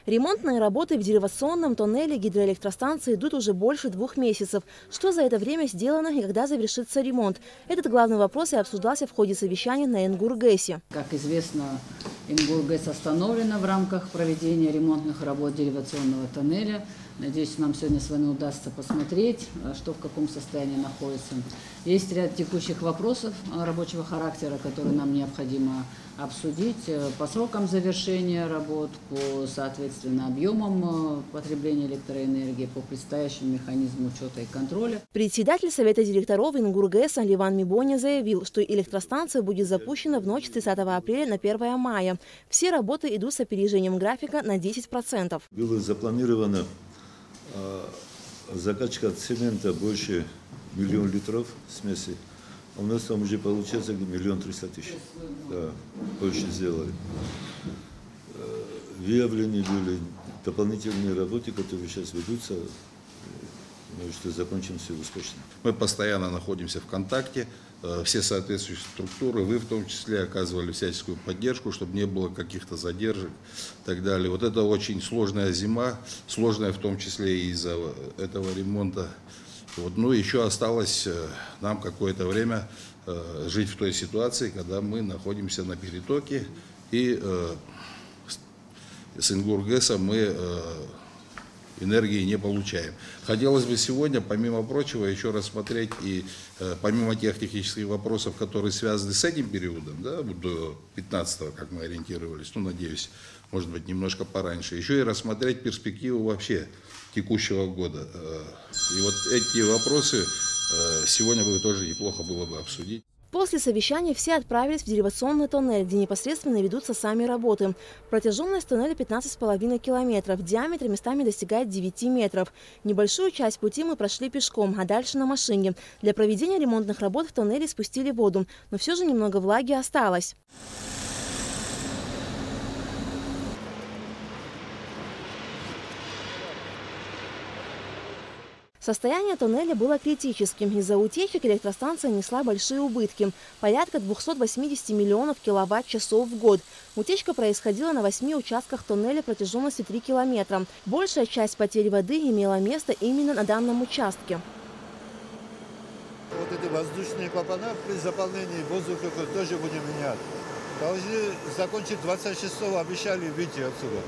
Ремонтные работы в деривационном тоннеле гидроэлектростанции идут уже больше 2 месяцев. Что за это время сделано и когда завершится ремонт? Этот главный вопрос и обсуждался в ходе совещания на Ингургэсе. Как известно, Ингургэс остановлена в рамках проведения ремонтных работ деривационного тоннеля. Надеюсь, нам сегодня с вами удастся посмотреть, что в каком состоянии находится. Есть ряд текущих вопросов рабочего характера, которые нам необходимо обсудить по срокам завершения работ, по, соответственно, объемам потребления электроэнергии, по предстоящему механизму учета и контроля. Председатель Совета директоров Ингургэса Ливан Мибоня заявил, что электростанция будет запущена в ночь с 30 апреля на 1 мая. Все работы идут с опережением графика на 10%. Было запланировано закачка цемента больше 1 000 000 литров смеси. А у нас там уже получается 1 300 000. Да, больше сделали. Выявлены были дополнительные работы, которые сейчас ведутся. Думаю, что закончим все успешно. Мы постоянно находимся в контакте. Все соответствующие структуры, вы в том числе, оказывали всяческую поддержку, чтобы не было каких-то задержек и так далее. Вот это очень сложная зима, сложная в том числе и из-за этого ремонта. Вот, ну, еще осталось нам какое-то время жить в той ситуации, когда мы находимся на перетоке, и с Ингургэса мы энергии не получаем. Хотелось бы сегодня, помимо прочего, еще рассмотреть и помимо тех технических вопросов, которые связаны с этим периодом, да, до 15-го, как мы ориентировались, ну, надеюсь, может быть, немножко пораньше, еще и рассмотреть перспективу вообще текущего года. И вот эти вопросы сегодня тоже неплохо было бы обсудить. После совещания все отправились в деривационный тоннель, где непосредственно ведутся сами работы. Протяженность тоннеля 15,5 километров, диаметр местами достигает 9 метров. Небольшую часть пути мы прошли пешком, а дальше на машине. Для проведения ремонтных работ в тоннеле спустили воду, но все же немного влаги осталось. Состояние тоннеля было критическим. Из-за утечек электростанция несла большие убытки – порядка 280 миллионов киловатт-часов в год. Утечка происходила на 8 участках тоннеля протяженностью 3 километра. Большая часть потерь воды имела место именно на данном участке. Вот эти воздушные клапана при заполнении воздуха тоже будем менять. Должны закончить 26-го, обещали выйти отсюда.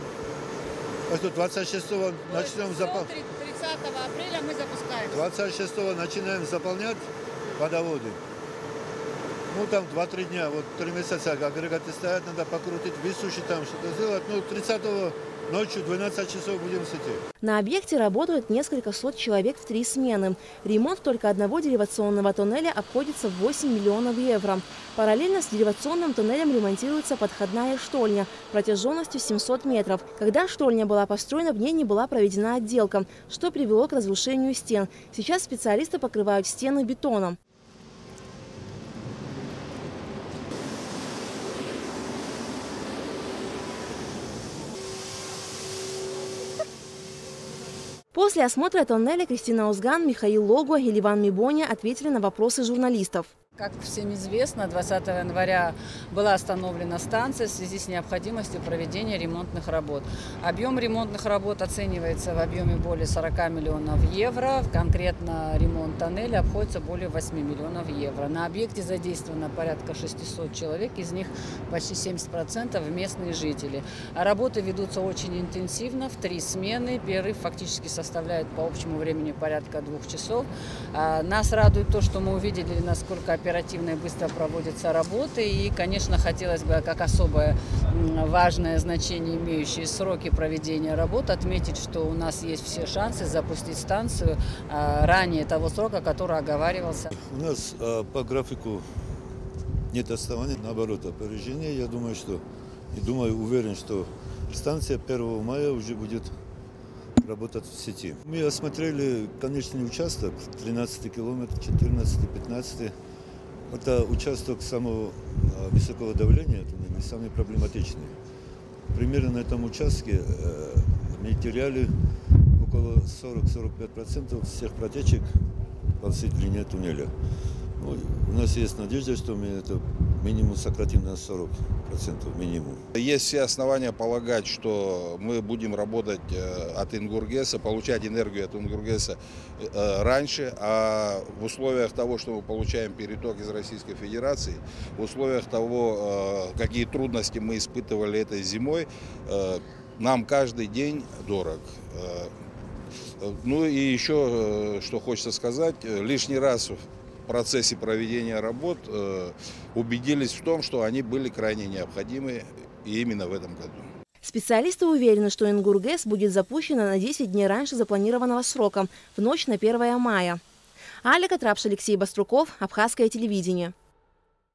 Так что 26-го начнем заполнять. 30 апреля мы запускаем. 26-го начинаем заполнять водоводы. Ну, там 2-3 дня, вот 3 месяца агрегаты стоят, надо покрутить, высушить там, что-то сделать. Ну, 30-го ночью 12 часов будем в сети. На объекте работают несколько сот человек в 3 смены. Ремонт только одного деривационного тоннеля обходится в 8 миллионов евро. Параллельно с деривационным тоннелем ремонтируется подходная штольня протяженностью 700 метров. Когда штольня была построена, в ней не была проведена отделка, что привело к разрушению стен. Сейчас специалисты покрывают стены бетоном. После осмотра тоннеля Кристина Узган, Михаил Логуа и Ливан Мибоня ответили на вопросы журналистов. Как всем известно, 20 января была остановлена станция в связи с необходимостью проведения ремонтных работ. Объем ремонтных работ оценивается в объеме более 40 миллионов евро. Конкретно ремонт тоннеля обходится более 8 миллионов евро. На объекте задействовано порядка 600 человек, из них почти 70% местные жители. Работы ведутся очень интенсивно, в 3 смены. Перерыв фактически составляет по общему времени порядка 2 часов. Нас радует то, что мы увидели, насколько оперативно и быстро проводятся работы. И, конечно, хотелось бы, как особое важное значение имеющие сроки проведения работ, отметить, что у нас есть все шансы запустить станцию ранее того срока, который оговаривался. У нас по графику нет оснований, наоборот, опережение. Я думаю, уверен, что станция 1 мая уже будет работать в сети. Мы осмотрели конечный участок, 13 километр, 14, 15. Это участок самого высокого давления, это самый проблематичный. Примерно на этом участке мы теряли около 40-45% всех протечек по всей длине туннеля. Ну, у нас есть надежда, что мы это минимум сократим на 40%. минимум. Есть все основания полагать, что мы будем работать от Ингургеса, получать энергию от Ингургеса раньше, а в условиях того, что мы получаем переток из Российской Федерации, в условиях того, какие трудности мы испытывали этой зимой, нам каждый день дорог. Ну и еще, что хочется сказать, лишний раз в процессе проведения работ убедились в том, что они были крайне необходимы и именно в этом году. Специалисты уверены, что Ингургэс будет запущена на 10 дней раньше запланированного срока, в ночь на 1 мая. Аля Катрапш, Алексей Баструков, Абхазское телевидение.